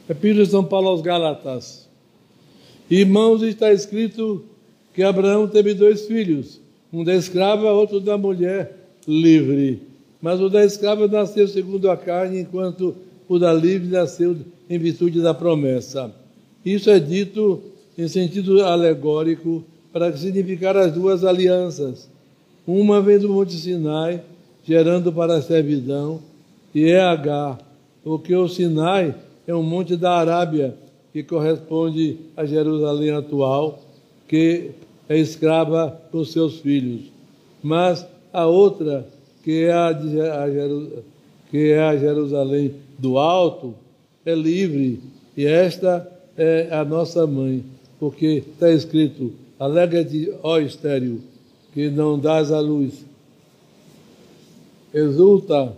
Epístola de São Paulo aos Gálatas. Irmãos, está escrito que Abraão teve 2 filhos, um da escrava, outro da mulher livre. Mas o da escrava nasceu segundo a carne, enquanto o da livre nasceu em virtude da promessa. Isso é dito em sentido alegórico para significar as 2 alianças. Uma vem do Monte Sinai, gerando para a servidão, e é Agar, porque o Sinai é um monte da Arábia, que corresponde a Jerusalém atual, que é escrava por seus filhos. Mas a outra, que é a Jerusalém do Alto, é livre, e esta é a nossa mãe, porque está escrito: alegra-te, ó estéril, que não dás à luz. Exulta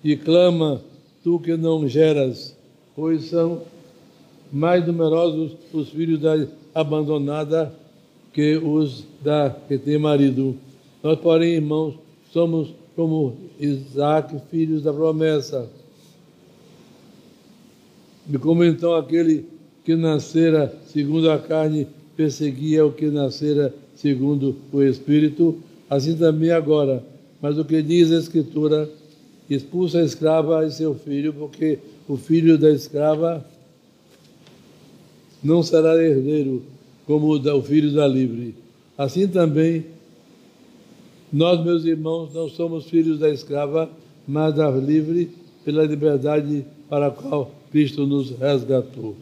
e clama, tu que não geras, pois são mais numerosos os filhos da abandonada que os da que tem marido. Nós, porém, irmãos, somos como Isaac, filhos da promessa. E como então aquele que nascera segundo a carne perseguia o que nascera segundo o Espírito, assim também agora. Mas o que diz a Escritura: expulsa a escrava e seu filho, porque o filho da escrava não será herdeiro como o filho da livre. Assim também, nós, meus irmãos, não somos filhos da escrava, mas da livre, pela liberdade para a qual Cristo nos resgatou.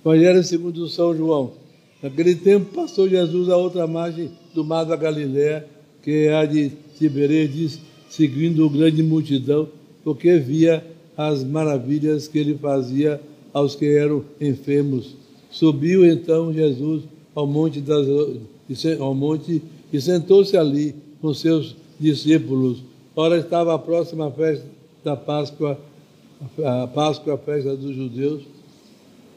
Evangelho segundo São João. Naquele tempo passou Jesus a outra margem do mar da Galiléia, que é a de Tiberíades, seguindo grande multidão, porque via as maravilhas que ele fazia aos que eram enfermos. Subiu então Jesus ao monte e sentou-se ali com seus discípulos. Ora, estava a próxima festa da Páscoa, a Páscoa, a festa dos judeus.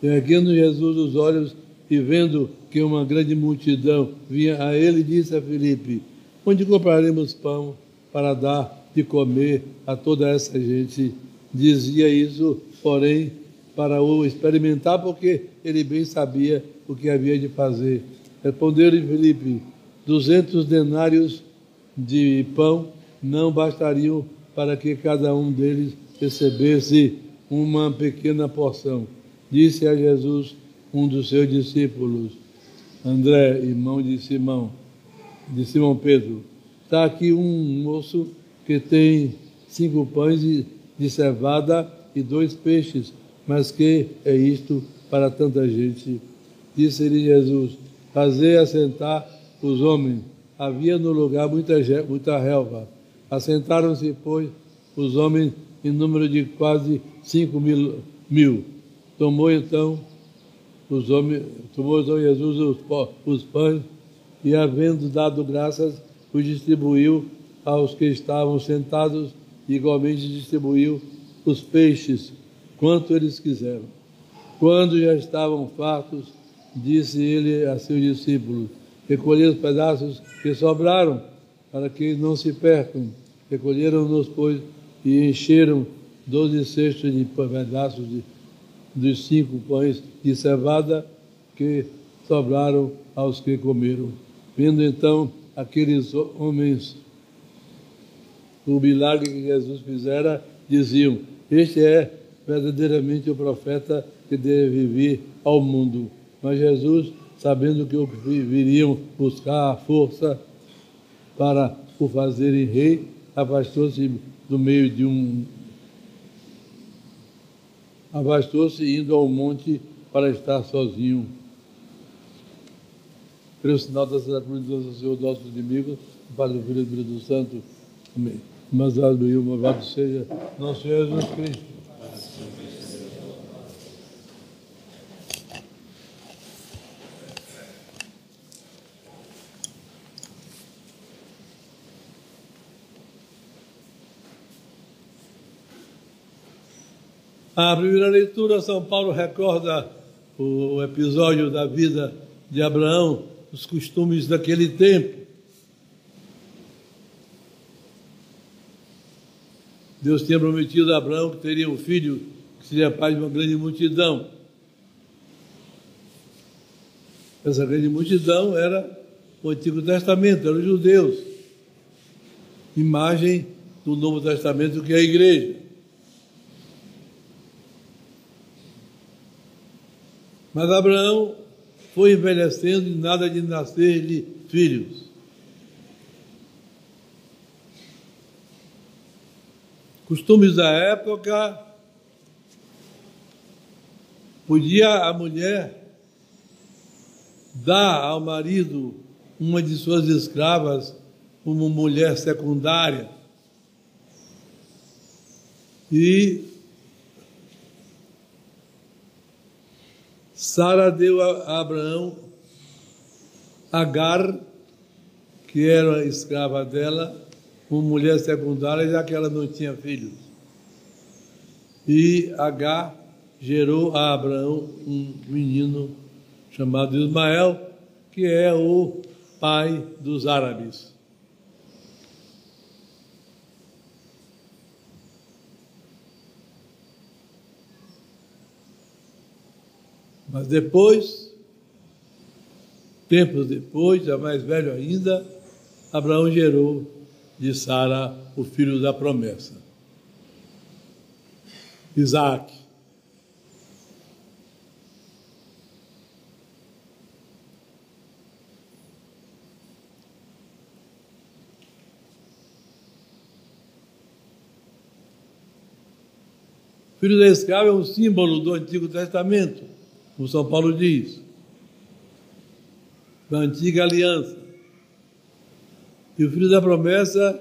E erguendo Jesus os olhos e vendo que uma grande multidão vinha a ele, disse a Filipe: onde compraremos pão para dar de comer a toda essa gente? Dizia isso, porém, para o experimentar, porque ele bem sabia o que havia de fazer. Respondeu-lhe Filipe: 200 denários de pão não bastariam para que cada um deles recebesse uma pequena porção. Disse a Jesus um dos seus discípulos, André, irmão de Simão Pedro: está aqui um moço que tem 5 pães de cevada e 2 peixes, mas que é isto para tanta gente? Disse-lhe Jesus: fazei assentar os homens. Havia no lugar muita relva. Assentaram-se, pois, os homens em número de quase 5.000. Tomou então Jesus os pães e, havendo dado graças, os distribuiu aos que estavam sentados, e igualmente distribuiu os peixes, quanto eles quiseram. Quando já estavam fartos, disse ele a seus discípulos: recolhei os pedaços que sobraram, para que não se percam. Recolheram-nos, pois, e encheram 12 cestos de pedaços dos 5 pães de cevada que sobraram aos que comeram. Vendo então aqueles homens o milagre que Jesus fizera, diziam: este é verdadeiramente o profeta que deve vir ao mundo. Mas Jesus, sabendo que o viriam buscar a força para o fazerem rei, afastou-se do meio de afastou-se, indo ao monte para estar sozinho. Pelo sinal da Santa Cruz de Deus, Senhor, nossos inimigos, o Pai, do Filho e do Espírito Santo. Amém. Mas louvado seja nosso Senhor Jesus Cristo. A primeira leitura, São Paulo recorda o episódio da vida de Abraão, os costumes daquele tempo. Deus tinha prometido a Abraão que teria um filho que seria pai de uma grande multidão. Essa grande multidão era o Antigo Testamento, eram os judeus. Imagem do Novo Testamento, que é a igreja. Mas Abraão foi envelhecendo e nada de nascer-lhe filhos. Costumes da época, podia a mulher dar ao marido uma de suas escravas como mulher secundária. E Sara deu a Abraão Agar, que era a escrava dela, como mulher secundária, já que ela não tinha filhos. E Agar gerou a Abraão um menino chamado Ismael, que é o pai dos árabes. Mas depois, tempos depois, já mais velho ainda, Abraão gerou de Sara o filho da promessa, Isaque. O filho da escrava é um símbolo do Antigo Testamento, como São Paulo diz, da antiga aliança. E o filho da promessa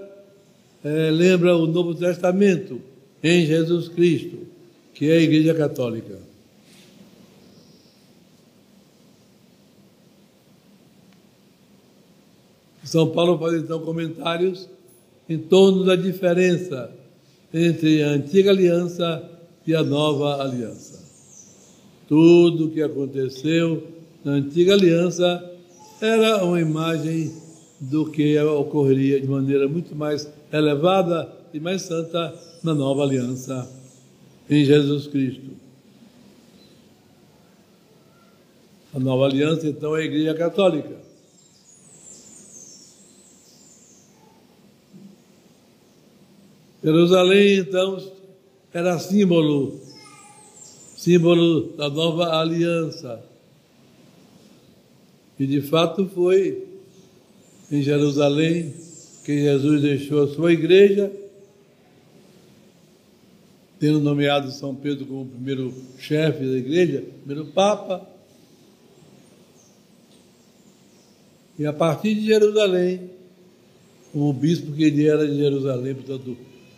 lembra o Novo Testamento em Jesus Cristo, que é a Igreja Católica. São Paulo faz então comentários em torno da diferença entre a antiga aliança e a nova aliança. Tudo o que aconteceu na antiga aliança era uma imagem do que ocorreria de maneira muito mais elevada e mais santa na nova aliança em Jesus Cristo. A nova aliança, então, é a Igreja Católica. Jerusalém, então, era símbolo da nova aliança. E, de fato, foi em Jerusalém que Jesus deixou a sua igreja, tendo nomeado São Pedro como o primeiro chefe da igreja, primeiro Papa. E a partir de Jerusalém, como bispo que ele era de Jerusalém, portanto,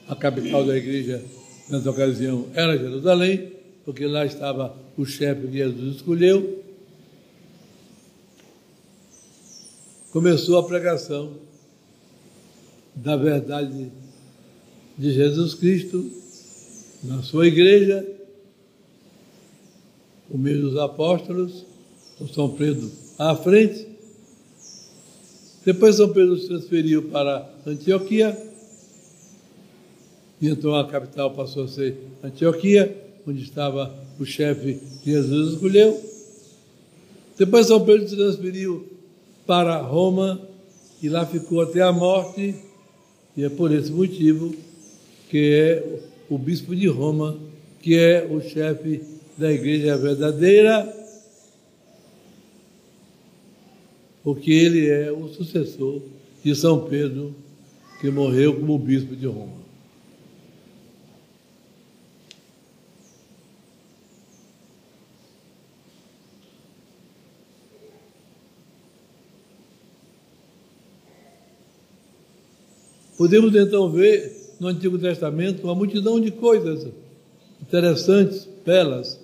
a capital da igreja nessa ocasião era Jerusalém, porque lá estava o chefe que Jesus escolheu, começou a pregação da verdade de Jesus Cristo na sua igreja, por meio dos apóstolos, com São Pedro à frente. Depois São Pedro se transferiu para Antioquia, e então a capital passou a ser Antioquia, onde estava o chefe que Jesus escolheu. Depois São Pedro se transferiu para Roma, e lá ficou até a morte, e é por esse motivo que é o bispo de Roma, que é o chefe da igreja verdadeira, porque ele é o sucessor de São Pedro, que morreu como bispo de Roma. Podemos então ver no Antigo Testamento uma multidão de coisas interessantes, belas,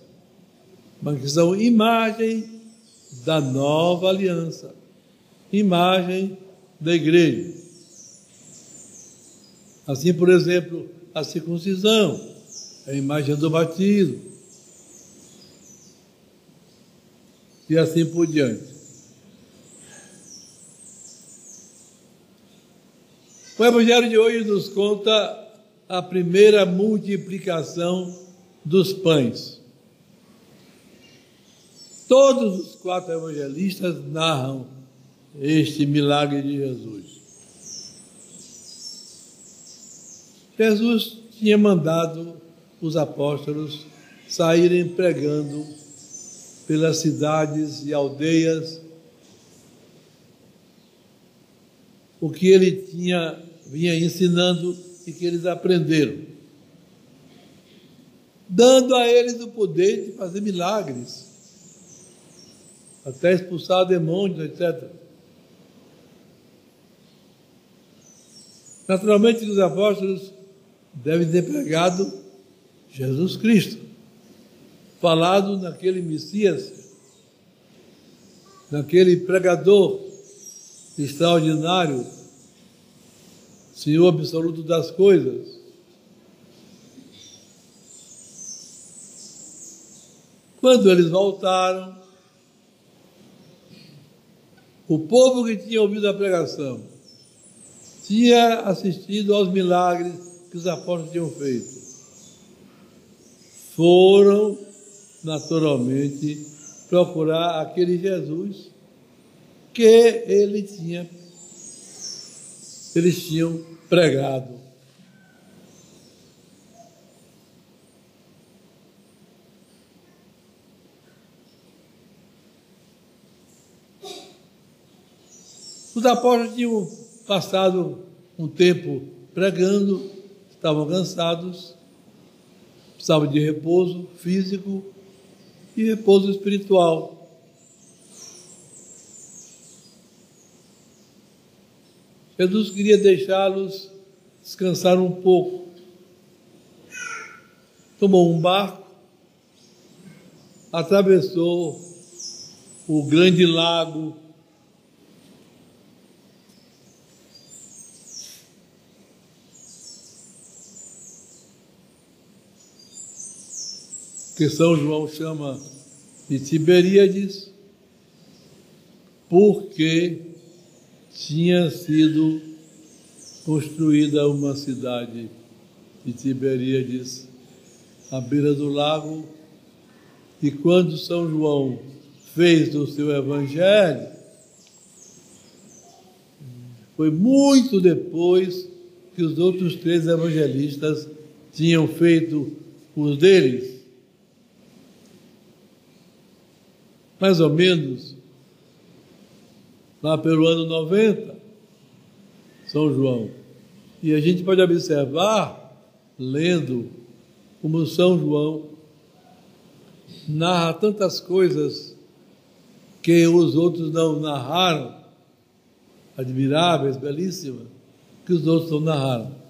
mas que são imagem da nova aliança, imagem da igreja. Assim, por exemplo, a circuncisão, a imagem do batismo, e assim por diante. O Evangelho de hoje nos conta a primeira multiplicação dos pães. Todos os 4 evangelistas narram este milagre de Jesus. Jesus tinha mandado os apóstolos saírem pregando pelas cidades e aldeias o que ele vinha ensinando e que eles aprenderam, dando a eles o poder de fazer milagres, até expulsar demônios, etc. Naturalmente, os apóstolos devem ter pregado Jesus Cristo, falado naquele Messias, naquele pregador extraordinário, Senhor absoluto das coisas. Quando eles voltaram, o povo que tinha ouvido a pregação tinha assistido aos milagres que os apóstolos tinham feito. Foram, naturalmente, procurar aquele Jesus que eles tinham pregado. Os apóstolos tinham passado um tempo pregando, estavam cansados, precisavam de repouso físico e repouso espiritual. Jesus queria deixá-los descansar um pouco. Tomou um barco, atravessou o grande lago, que São João chama de Tiberíades, porque tinha sido construída uma cidade de Tiberíades à beira do lago, e quando São João fez o seu evangelho, foi muito depois que os outros 3 evangelistas tinham feito os deles. Mais ou menos lá pelo ano 90, São João. E a gente pode observar, lendo, como São João narra tantas coisas que os outros não narraram, admiráveis, belíssimas, que os outros não narraram.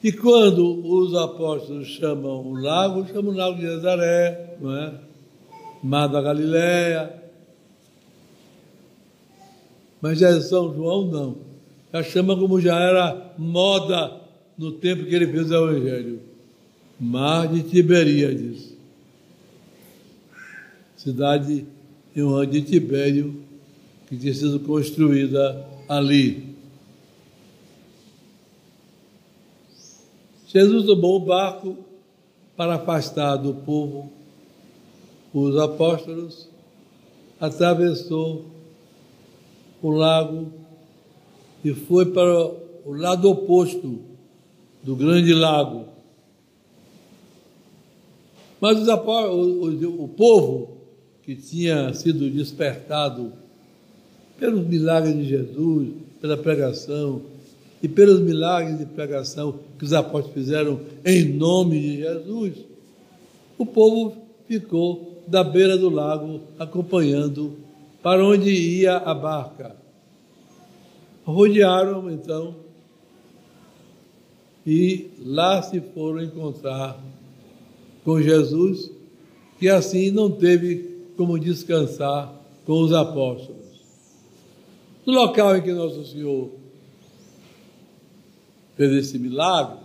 E quando os apóstolos chamam o lago de Nazaré, não é? Mar da Galileia. Mas já São João não. Já chama como já era moda no tempo que ele fez o Evangelho. Mar de Tiberíades. Cidade em honra de Tibério, que tinha sido construída ali. Jesus tomou o barco para afastar do povo os apóstolos, atravessou o lago e foi para o lado oposto do grande lago. Mas o povo que tinha sido despertado pelos milagres de Jesus, pela pregação e pelos milagres de pregação que os apóstolos fizeram em nome de Jesus, o povo ficou da beira do lago, acompanhando para onde ia a barca. Rodearam, então, e lá se foram encontrar com Jesus, que assim não teve como descansar com os apóstolos. No local em que Nosso Senhor fez esse milagre,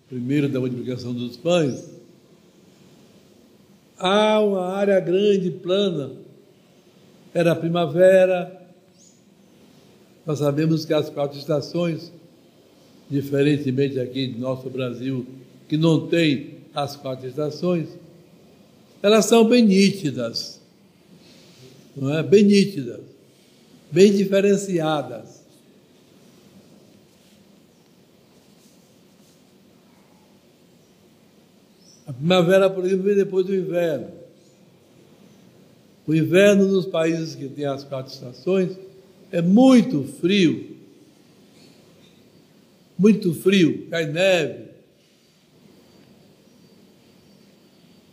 primeiro da multiplicação dos pães, há uma área grande, plana, era primavera, Nós sabemos que as 4 estações, diferentemente aqui do nosso Brasil, que não tem as 4 estações, elas são bem nítidas, não é? Bem nítidas, bem diferenciadas. A primavera, por exemplo, vem depois do inverno. O inverno nos países que têm as 4 estações é muito frio, cai neve,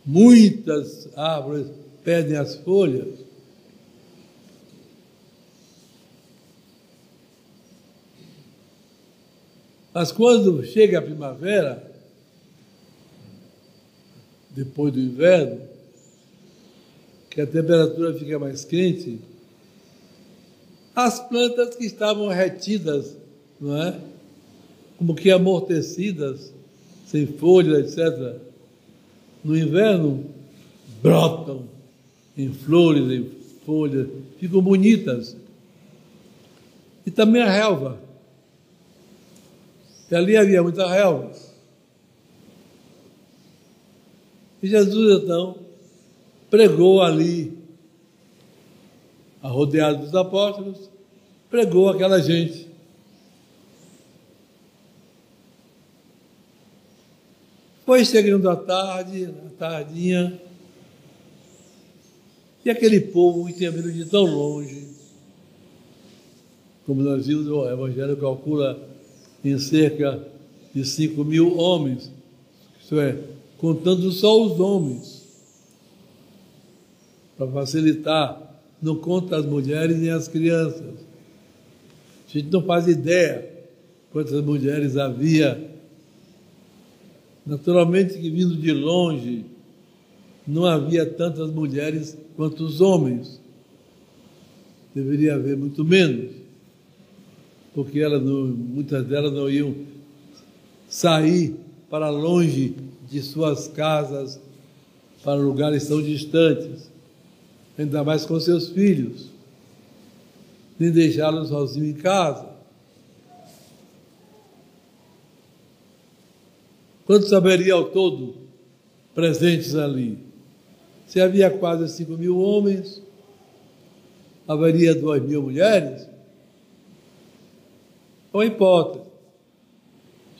muitas árvores perdem as folhas. Mas quando chega a primavera, depois do inverno, que a temperatura fica mais quente, as plantas que estavam retidas, não é? Como que amortecidas, sem folhas, etc., no inverno, brotam em flores, em folhas, ficam bonitas. E também a relva. E ali havia muita relva. E Jesus, então, pregou ali, rodeado dos apóstolos, pregou aquela gente. Foi chegando a tardinha, e aquele povo que tinha vindo de tão longe, como nós vimos, o Evangelho calcula em cerca de 5.000 homens, isto é, contando só os homens, para facilitar, não conta as mulheres nem as crianças. A gente não faz ideia quantas mulheres havia. Naturalmente que vindo de longe, não havia tantas mulheres quanto os homens. Deveria haver muito menos, porque muitas delas não iam sair para longe de suas casas, para lugares tão distantes, ainda mais com seus filhos, nem deixá-los sozinhos em casa. Quantos haveria ao todo presentes ali? Se havia quase 5.000 homens, haveria 2.000 mulheres? Não importa,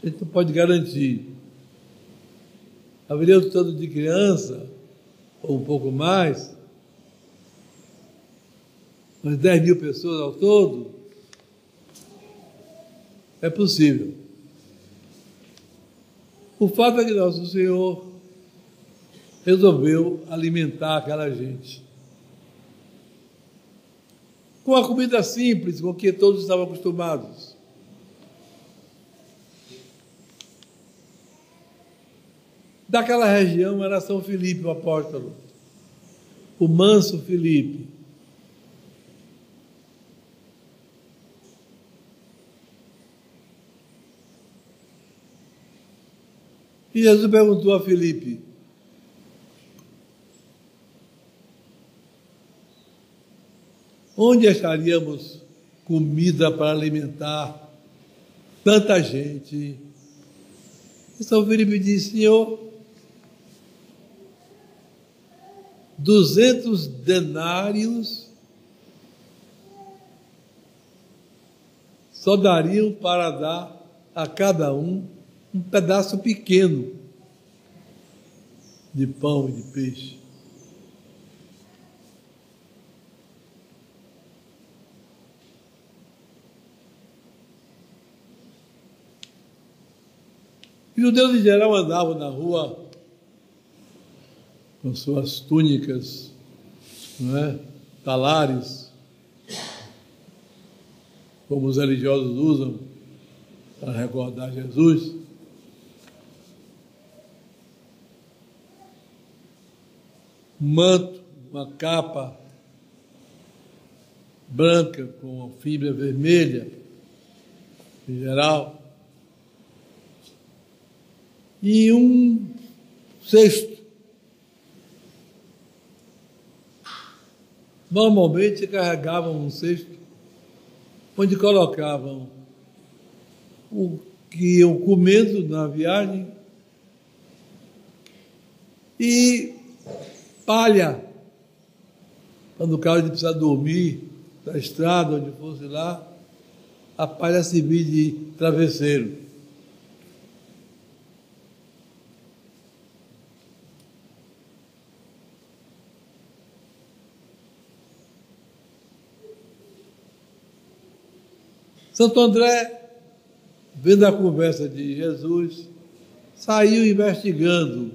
a gente não pode garantir. Haveria o tanto de criança, ou um pouco mais, umas 10.000 pessoas ao todo? É possível. O fato é que Nosso Senhor resolveu alimentar aquela gente com a comida simples, com que todos estavam acostumados. Daquela região era São Filipe, o apóstolo, o manso Filipe. E Jesus perguntou a Filipe: onde acharíamos comida para alimentar tanta gente? E São Filipe disse: Senhor, 200 denários só dariam para dar a cada um pedaço pequeno de pão e de peixe. Os judeus em geral andavam na rua com suas túnicas, não é? Talares, como os religiosos usam para recordar Jesus. Um manto, uma capa branca com fibra vermelha, em geral, e um cesto. Normalmente carregavam um cesto onde colocavam o que iam comendo na viagem e palha, quando o cara precisar dormir na estrada, onde fosse lá, a palha servia de travesseiro. Santo André, vendo a conversa de Jesus, saiu investigando.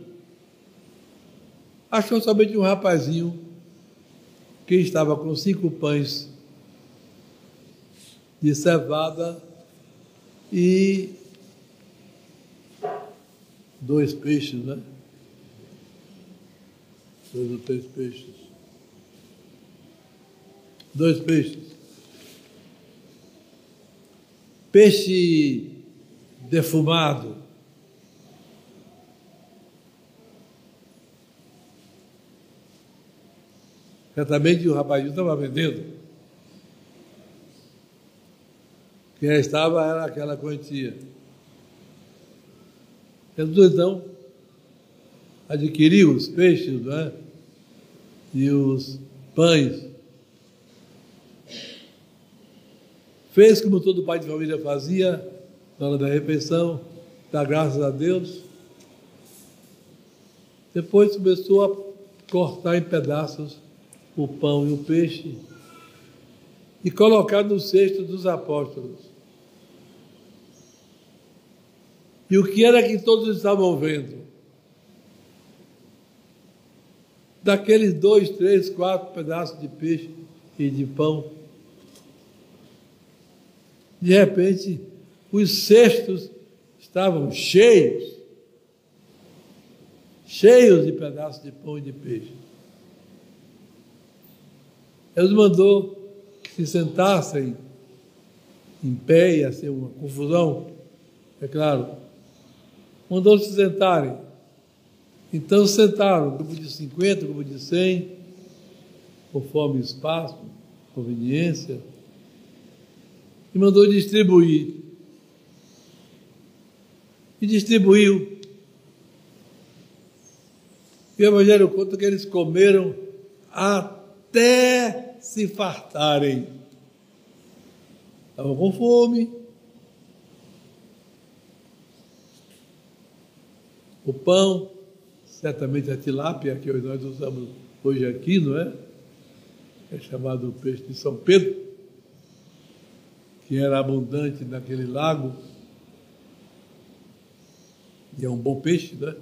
Achou somente um rapazinho que estava com 5 pães de cevada e 2 peixes, né? 2 ou 3 peixes. 2 peixes. Peixe defumado. Certamente o rapazinho estava vendendo. Quem estava era aquela quantia. Jesus, então, adquiriu os peixes, não é? E os pães. Fez como todo pai de família fazia, na hora da refeição, dá graças a Deus. Depois começou a cortar em pedaços o pão e o peixe e colocar no cesto dos apóstolos. E o que era que todos estavam vendo? Daqueles 2, 3, 4 pedaços de peixe e de pão, de repente, os cestos estavam cheios de pedaços de pão e de peixe. Jesus mandou que se sentassem em pé, ia ser uma confusão, é claro. Mandou se sentarem. Então se sentaram, grupo de 50, grupo de 100, conforme o espaço, conveniência, e mandou distribuir. E distribuiu. E o Evangelho conta que eles comeram até se fartarem. Estavam com fome. O pão, certamente a tilápia, que nós usamos hoje aqui, não é? É chamado peixe de São Pedro, que era abundante naquele lago, e é um bom peixe, né?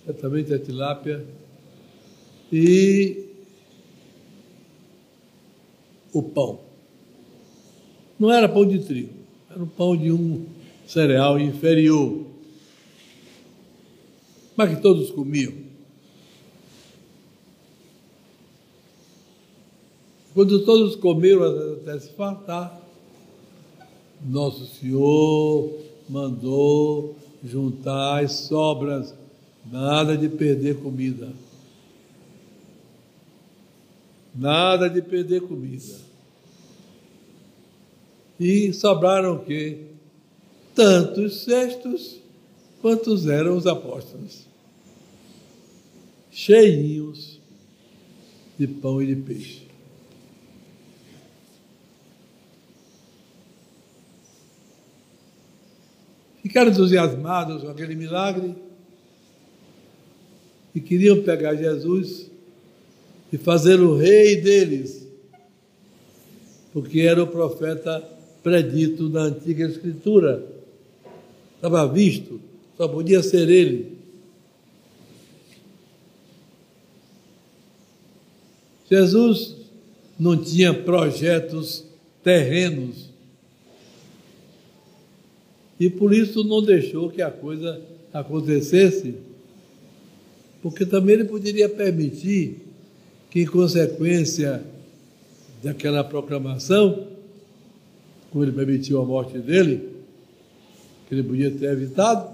Certamente a tilápia, e o pão. Não era pão de trigo, era um pão de um cereal inferior, mas que todos comiam. Quando todos comeram até se fartar, Nosso Senhor mandou juntar as sobras, nada de perder comida. Nada de perder comida. E sobraram o quê? Tantos cestos quantos eram os apóstolos. Cheinhos de pão e de peixe. Ficaram entusiasmados com aquele milagre e queriam pegar Jesus e fazer o rei deles, porque era o profeta predito na antiga Escritura. Estava visto, só podia ser ele. Jesus não tinha projetos terrenos, e por isso não deixou que a coisa acontecesse, porque também ele poderia permitir que, em consequência daquela proclamação, como ele permitiu a morte dele, que ele podia ter evitado,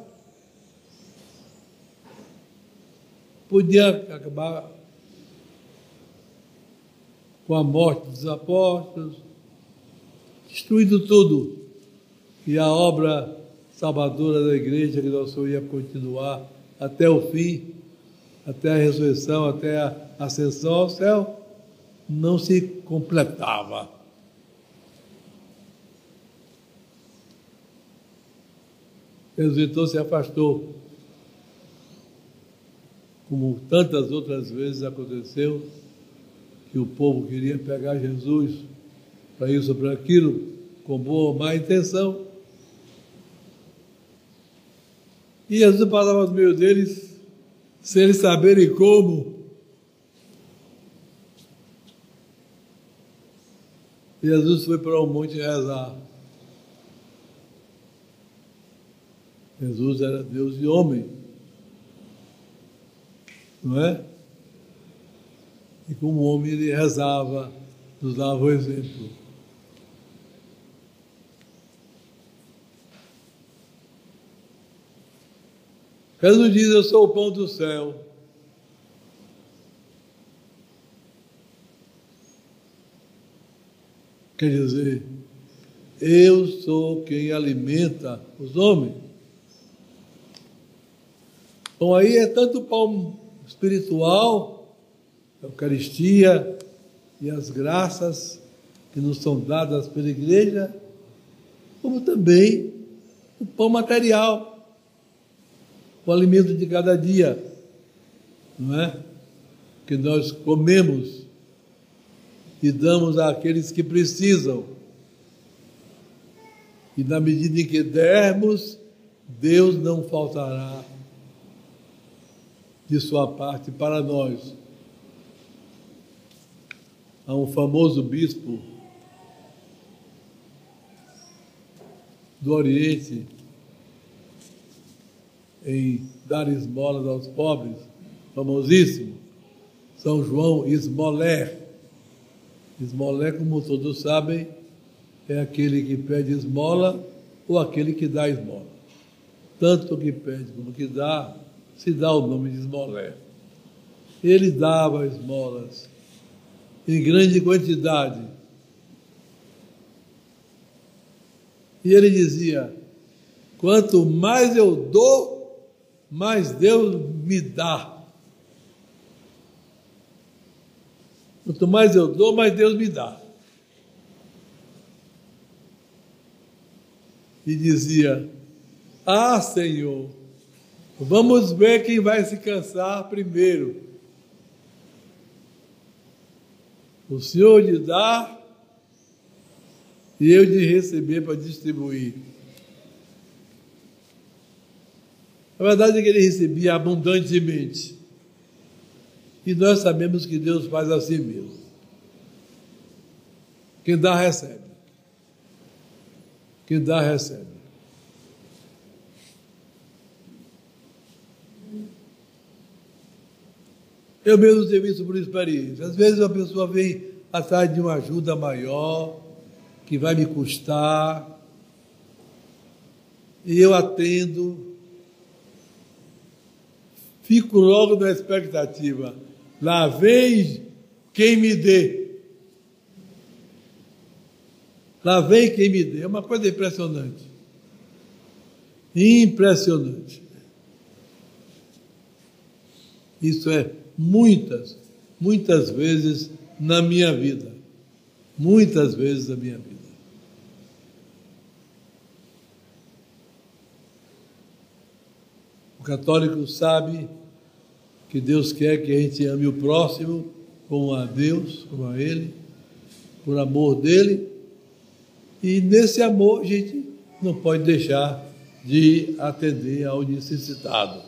podia acabar com a morte dos apóstolos, destruído tudo. E a obra salvadora da igreja, que nosso Senhor ia continuar até o fim, até a ressurreição, até a ascensão ao céu, não se completava. Jesus então se afastou, como tantas outras vezes aconteceu, que o povo queria pegar Jesus para isso ou para aquilo, com boa ou má intenção. E Jesus passava no meio deles, sem eles saberem como. Jesus foi para o monte rezar. Jesus era Deus e homem, não é? E como homem ele rezava, nos dava o exemplo. Jesus diz: eu sou o pão do céu. Quer dizer, eu sou quem alimenta os homens. Então aí é tanto o pão espiritual, a Eucaristia e as graças que nos são dadas pela igreja, como também o pão material, o alimento de cada dia, não é? Que nós comemos e damos àqueles que precisam. E na medida em que dermos, Deus não faltará de sua parte para nós. Há um famoso bispo do Oriente em dar esmolas aos pobres, famosíssimo, São João Esmoler. Esmoler, como todos sabem, é aquele que pede esmola ou aquele que dá esmola. Tanto que pede como que dá, se dá o nome de Esmoler. Ele dava esmolas em grande quantidade. E ele dizia: quanto mais eu dou, mais Deus me dá. Quanto mais eu dou, mais Deus me dá. E dizia: ah, Senhor, vamos ver quem vai se cansar primeiro. O Senhor de dar e eu de receber para distribuir. A verdade é que ele recebia abundantemente. E nós sabemos que Deus faz assim mesmo. Quem dá, recebe. Quem dá, recebe. Eu mesmo tenho visto por experiência. Às vezes a pessoa vem atrás de uma ajuda maior, que vai me custar, e eu atendo, fico logo na expectativa. Lá vem quem me dê. Lá vem quem me dê. É uma coisa impressionante. Impressionante. Isso é muitas vezes na minha vida. Muitas vezes na minha vida. O católico sabe que Deus quer que a gente ame o próximo como a Deus, como a Ele, por amor dEle. E nesse amor a gente não pode deixar de atender ao necessitado.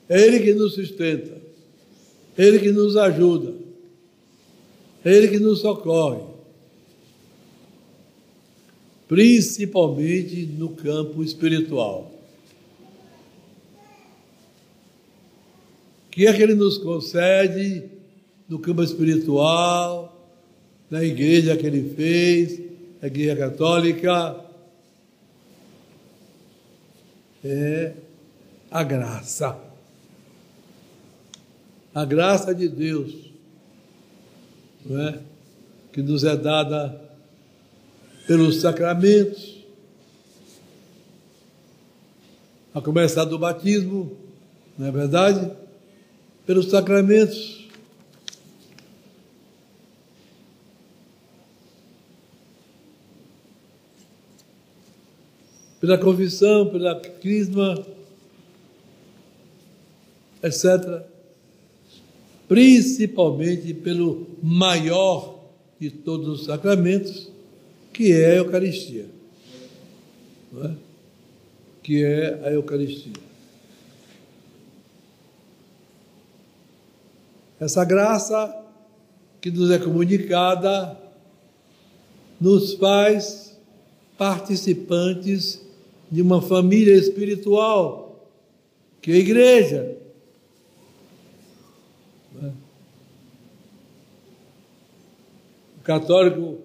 É Ele que nos sustenta, é Ele que nos ajuda, é Ele que nos socorre. Principalmente no campo espiritual. O que é que Ele nos concede no campo espiritual, na igreja que Ele fez, a Igreja Católica? É a graça. A graça de Deus, não é? Que nos é dada pelos sacramentos, a começar do batismo, não é verdade? Pelos sacramentos. Pela confissão, pela crisma, etc. Principalmente pelo maior de todos os sacramentos, que é a Eucaristia. Não é? Que é a Eucaristia. Essa graça que nos é comunicada nos faz participantes de uma família espiritual, que é a Igreja. O católico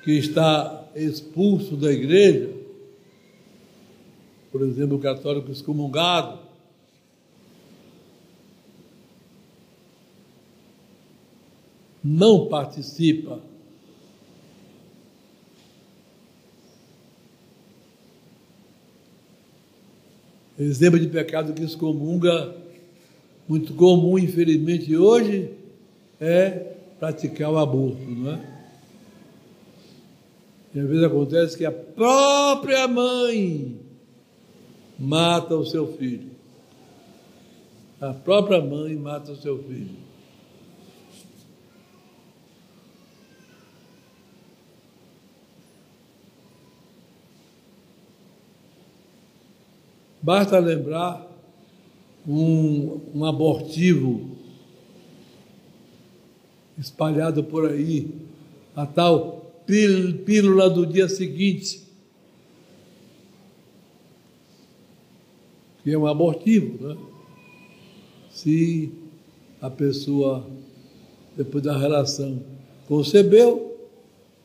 que está expulso da Igreja, por exemplo, o católico excomungado, não participa exemplo de pecado que excomunga, muito comum, infelizmente, hoje, é praticar o aborto, não é? E às vezes acontece que a própria mãe mata o seu filho. A própria mãe mata o seu filho. Basta lembrar um abortivo espalhado por aí, a tal pílula do dia seguinte, que é um abortivo, né? Se a pessoa, depois da relação, concebeu,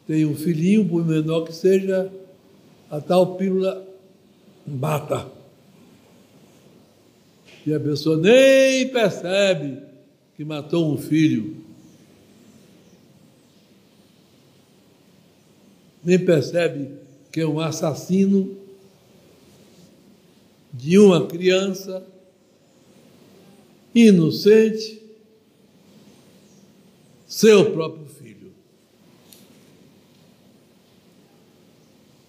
tem um filhinho, por menor que seja, a tal pílula bata. E a pessoa nem percebe que matou um filho. Nem percebe que é um assassino de uma criança inocente, seu próprio filho.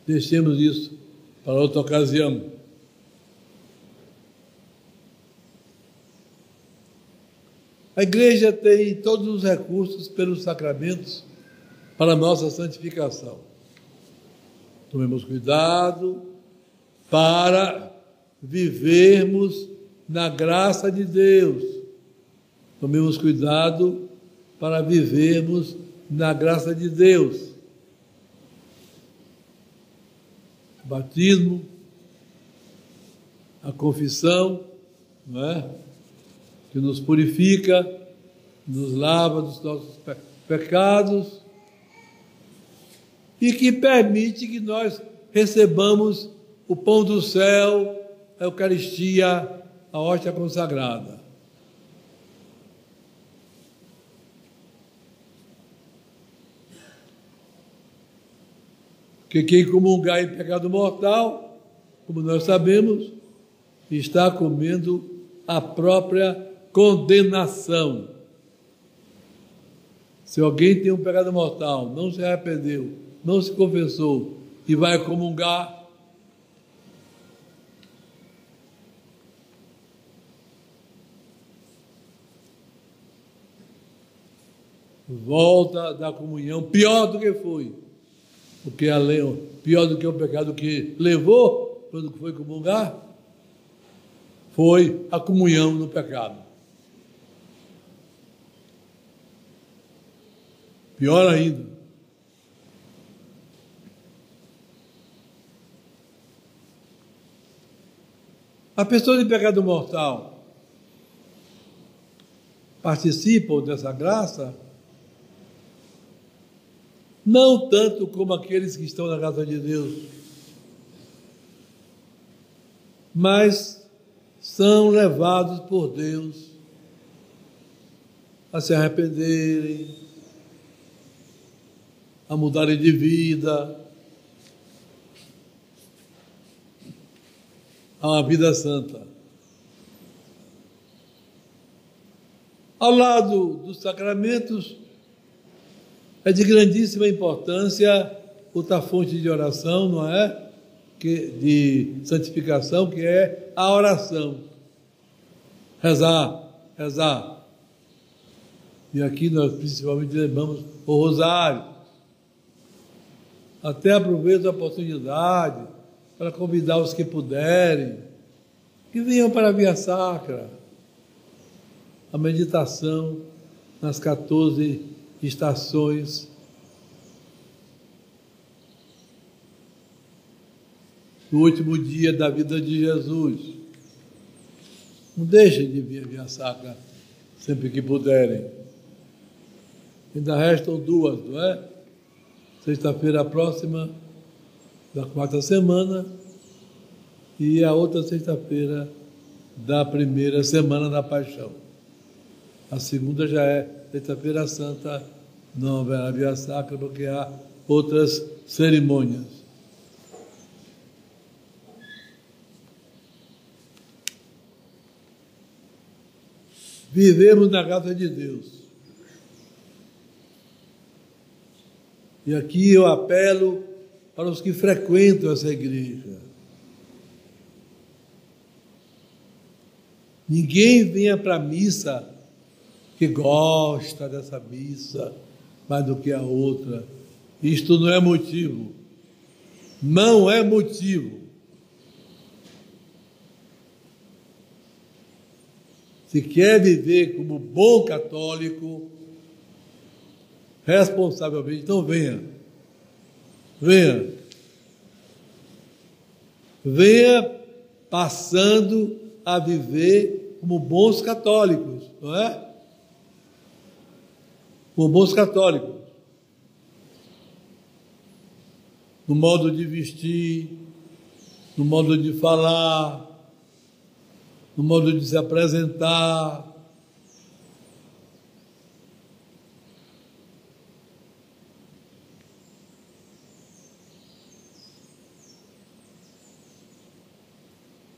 Deixemos isso para outra ocasião. A Igreja tem todos os recursos pelos sacramentos para a nossa santificação. Tomemos cuidado para vivermos na graça de Deus. Tomemos cuidado para vivermos na graça de Deus. O batismo, a confissão, não é? Que nos purifica, nos lava dos nossos pecados e que permite que nós recebamos o pão do céu, a Eucaristia, a hóstia consagrada. Porque quem comungar em pecado mortal, como nós sabemos, está comendo a própria condenação. Se alguém tem um pecado mortal, não se arrependeu, não se confessou e vai comungar, volta da comunhão pior do que foi, porque pior do que o pecado que levou quando foi comungar foi a comunhão no pecado. Pior ainda. A pessoa de pecado mortal participam dessa graça não tanto como aqueles que estão na graça de Deus, mas são levados por Deus a se arrependerem, a mudarem de vida, a uma vida santa. Ao lado dos sacramentos, é de grandíssima importância outra fonte de oração, não é? De santificação, que é a oração. Rezar. E aqui nós principalmente lembramos o rosário. Até aproveito a oportunidade para convidar os que puderem, que venham para a Via Sacra, a meditação nas 14 estações do último dia da vida de Jesus. Não deixem de vir à Via Sacra sempre que puderem. Ainda restam 2, não é? Sexta-feira próxima da 4ª semana e a outra sexta-feira da 1ª semana da Paixão. A segunda já é Sexta-feira Santa, não haverá Via Sacra, porque há outras cerimônias. Vivemos na graça de Deus. E aqui eu apelo para os que frequentam essa igreja. Ninguém venha para a missa que gosta dessa missa mais do que a outra. Isto não é motivo. Não é motivo. Se quer viver como bom católico, responsavelmente, então venha. Venha passando a viver como bons católicos, não é? Como bons católicos. No modo de vestir, no modo de falar, no modo de se apresentar.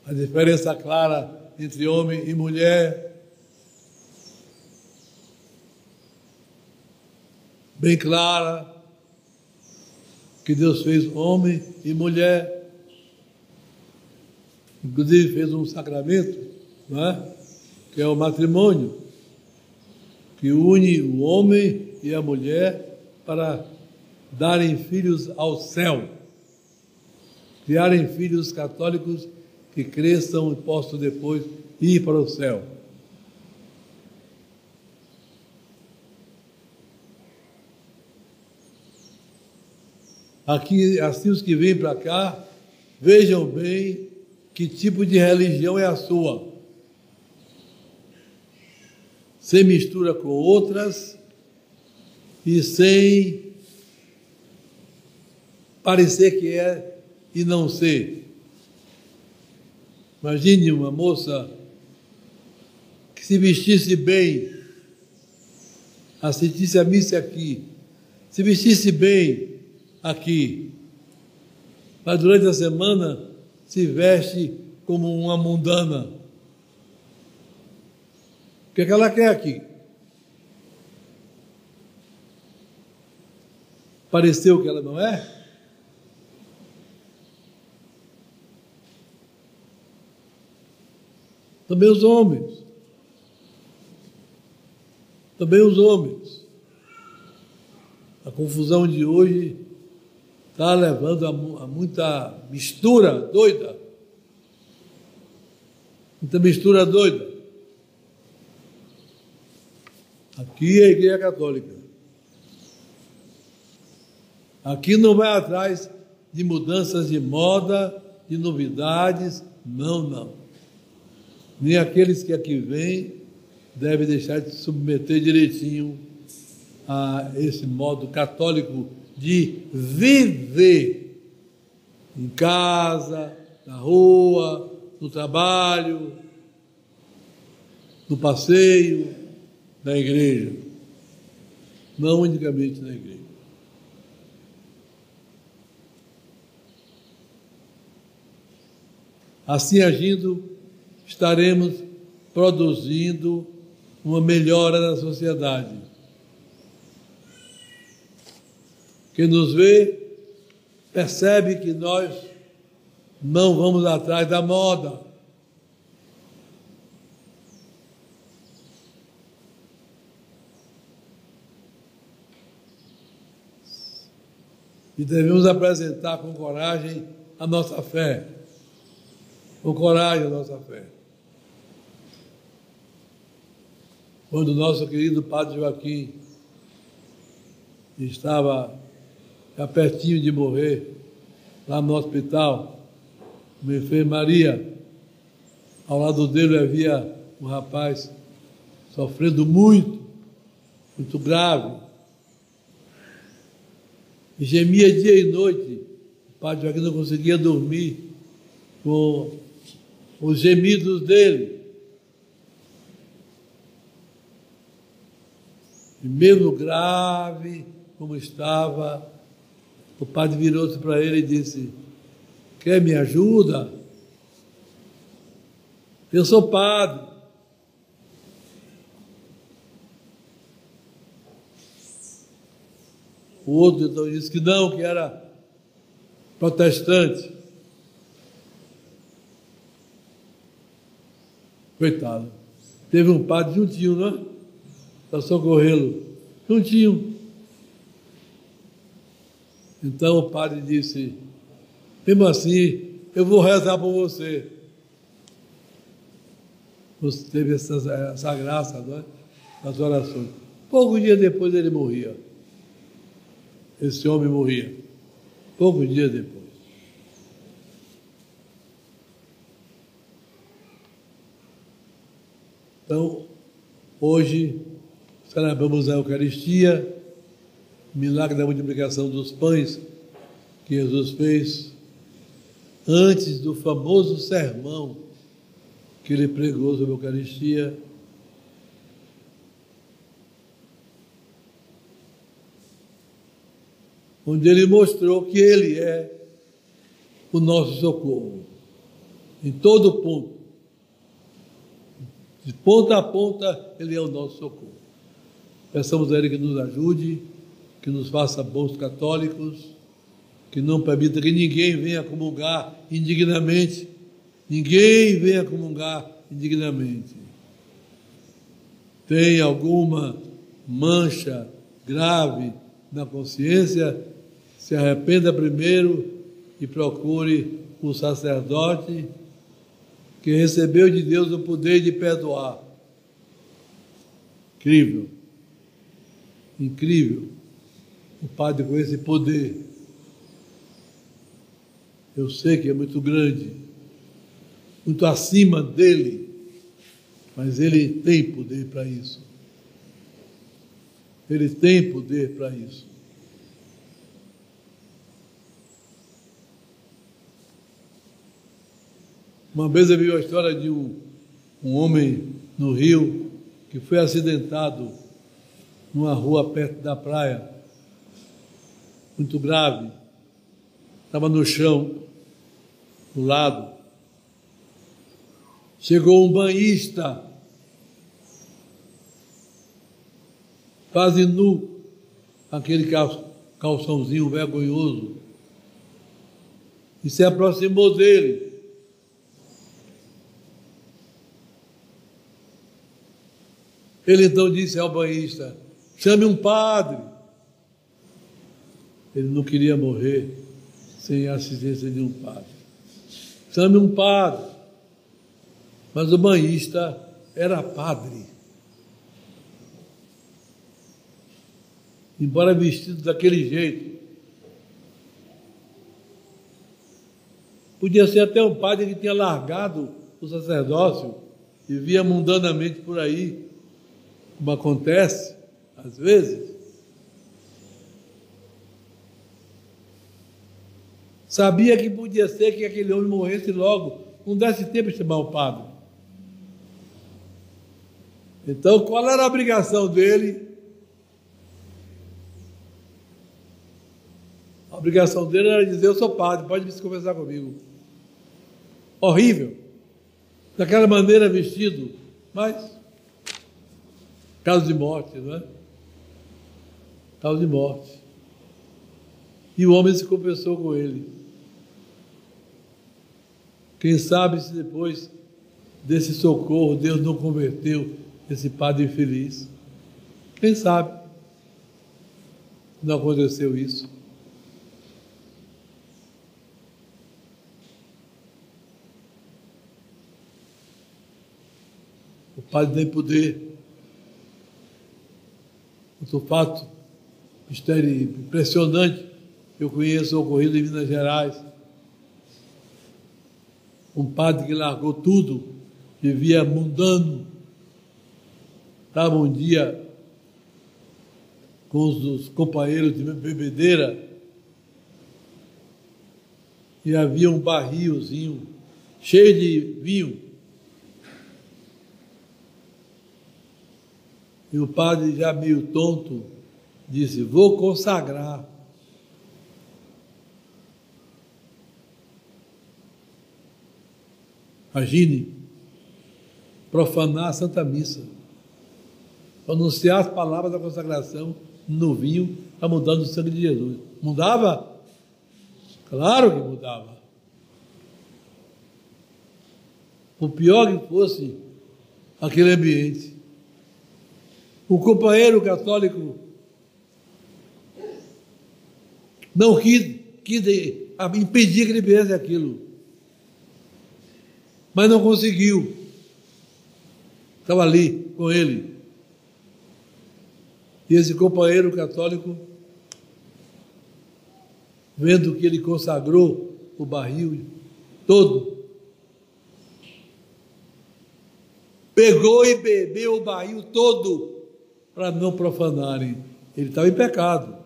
A diferença clara entre homem e mulher, bem clara, que Deus fez homem e mulher, inclusive fez um sacramento, não é? Que é o matrimônio, que une o homem e a mulher para darem filhos ao céu, criarem filhos católicos que cresçam e possam depois ir para o céu. Aqui, assim os que vêm para cá, vejam bem que tipo de religião é a sua. Sem mistura com outras e sem parecer que é e não ser. Imagine uma moça que se vestisse bem, assistisse a missa aqui, se vestisse bem aqui, mas durante a semana se veste como uma mundana. O que é que ela quer aqui? Pareceu que ela não é? Também os homens. A confusão de hoje está levando a muita mistura doida. Aqui é a Igreja Católica. Aqui não vai atrás de mudanças de moda, de novidades, não. Nem aqueles que aqui vêm devem deixar de se submeter direitinho a esse modo católico de viver em casa, na rua, no trabalho, no passeio, na igreja, não unicamente na igreja. Assim agindo, estaremos produzindo uma melhora na sociedade. Quem nos vê percebe que nós não vamos atrás da moda. E devemos apresentar com coragem a nossa fé. Com coragem a nossa fé. Quando o nosso querido Padre Joaquim estava já pertinho de morrer, lá no hospital, uma enfermaria, ao lado dele havia um rapaz sofrendo muito, muito grave, e gemia dia e noite. O Padre Joaquim não conseguia dormir com os gemidos dele. E mesmo grave como estava, o padre virou-se para ele e disse: quer me ajuda? Eu sou padre. O outro então disse que não, que era protestante. Coitado. Teve um padre juntinho, não é? Para socorrê-lo. Juntinho. Então o padre disse: mesmo assim, eu vou rezar por você. Você teve essa graça, não é? Das orações. Poucos dias depois ele morria. Esse homem morria. Poucos dias depois. Então, hoje, celebramos a Eucaristia, o milagre da multiplicação dos pães que Jesus fez antes do famoso sermão que ele pregou sobre a Eucaristia. Onde ele mostrou que ele é o nosso socorro, em todo ponto. De ponta a ponta, ele é o nosso socorro. Peçamos a ele que nos ajude, que nos faça bons católicos, que não permita que ninguém venha comungar indignamente. Ninguém venha comungar indignamente. Tem alguma mancha grave na consciência? Se arrependa primeiro e procure o sacerdote que recebeu de Deus o poder de perdoar. Incrível. Incrível. O padre com esse poder. Eu sei que é muito grande, muito acima dele, mas ele tem poder para isso. Ele tem poder para isso. Uma vez eu vi a história de um homem no Rio que foi acidentado numa rua perto da praia, muito grave. Estava no chão, do lado. Chegou um banhista, quase nu, aquele calçãozinho vergonhoso, e se aproximou dele. Ele então disse ao banhista: chame um padre. Ele não queria morrer sem a assistência de um padre. Chame um padre. Mas o banhista era padre. Embora vestido daquele jeito. Podia ser até um padre que tinha largado o sacerdócio e via mundanamente por aí, como acontece, às vezes. Sabia que podia ser que aquele homem morresse logo, não desse tempo de chamar o padre. Então, qual era a obrigação dele? A obrigação dele era dizer: eu sou padre, pode se conversar comigo. Horrível. Daquela maneira vestido, mas caso de morte, não é? Caso de morte. E o homem se confessou com ele. Quem sabe se depois desse socorro Deus não converteu esse padre infeliz. Quem sabe não aconteceu isso. O padre tem poder. Outro fato, mistério impressionante, eu conheço ocorrido em Minas Gerais. Um padre que largou tudo, vivia mundano, estava um dia com os companheiros de bebedeira e havia um barrilzinho cheio de vinho. E o padre, já meio tonto, disse: vou consagrar. Imagine, profanar a Santa Missa, anunciar as palavras da consagração no vinho, a mudando o sangue de Jesus. Mudava? Claro que mudava. O pior que fosse aquele ambiente. O companheiro católico não quis impedir que ele fizesse aquilo, mas não conseguiu. Estava ali com ele. E esse companheiro católico, vendo que ele consagrou o barril todo, pegou e bebeu o barril todo para não profanarem. Ele estava em pecado,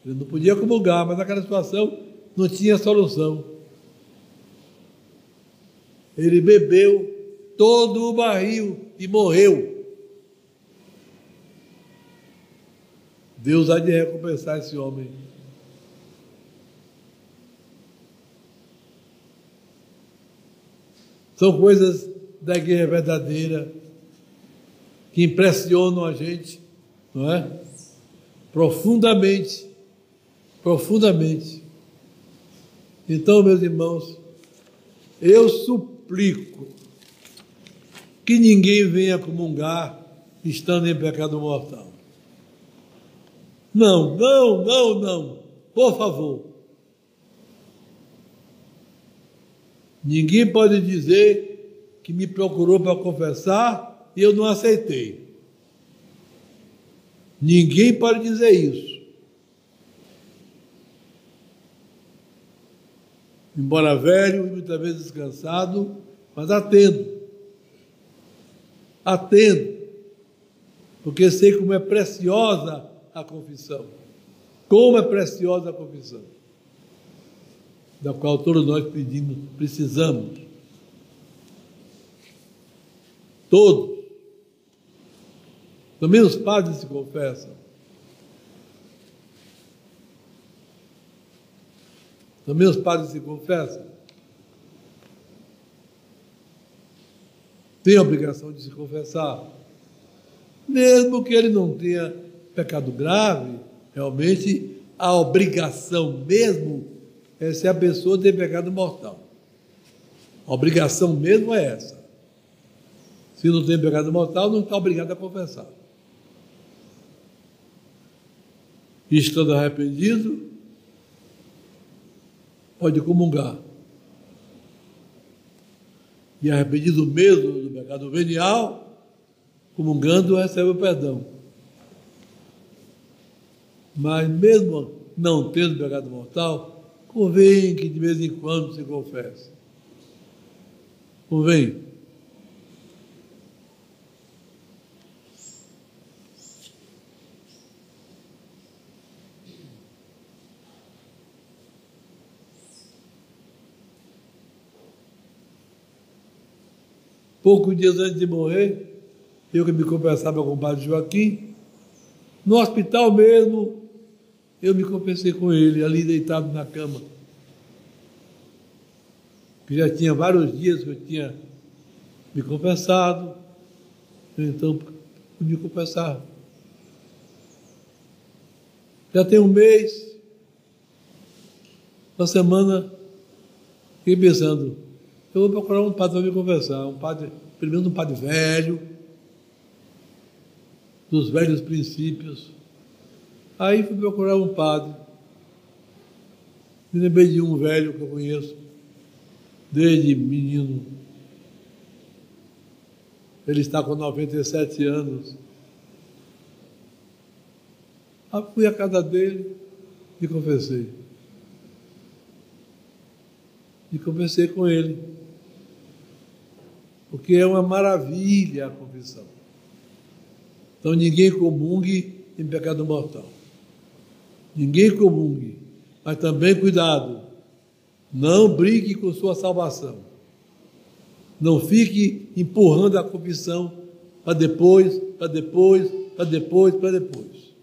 ele não podia comungar, mas naquela situação não tinha solução. Ele bebeu todo o barril e morreu. Deus há de recompensar esse homem. São coisas da igreja verdadeira que impressionam a gente, não é? Profundamente, profundamente. Então, meus irmãos, eu suplico que ninguém venha comungar estando em pecado mortal. Não, não, não, não. Por favor. Ninguém pode dizer que me procurou para confessar e eu não aceitei. Ninguém pode dizer isso. Embora velho e muitas vezes descansado, mas atendo. Atendo. Porque sei como é preciosa a confissão. Como é preciosa a confissão. Da qual todos nós pedimos, precisamos. Todos. Também os padres se confessam. Também os padres se confessam. Tem a obrigação de se confessar. Mesmo que ele não tenha pecado grave, realmente a obrigação mesmo é se a pessoa tem pecado mortal. A obrigação mesmo é essa. Se não tem pecado mortal, não está obrigado a confessar. E estando arrependido, pode comungar. E arrependido mesmo do pecado venial, comungando, recebe o perdão. Mas mesmo não tendo pecado mortal, convém que de vez em quando se confesse. Convém. Poucos dias antes de morrer, eu que me confessava com o padre Joaquim, no hospital mesmo, eu me confessei com ele, ali deitado na cama. Que já tinha vários dias que eu tinha me confessado, então pude me confessar. Já tem um mês, uma semana, fiquei pensando, eu vou procurar um padre para me confessar, um padre, pelo menos um padre velho, dos velhos princípios. Aí fui procurar um padre. Me lembrei de um velho que eu conheço, desde menino. Ele está com 97 anos. Aí fui à casa dele e confessei. E conversei com ele. Porque é uma maravilha a confissão. Então ninguém comungue em pecado mortal. Ninguém comungue. Mas também cuidado. Não brinque com sua salvação. Não fique empurrando a confissão para depois, para depois, para depois, para depois.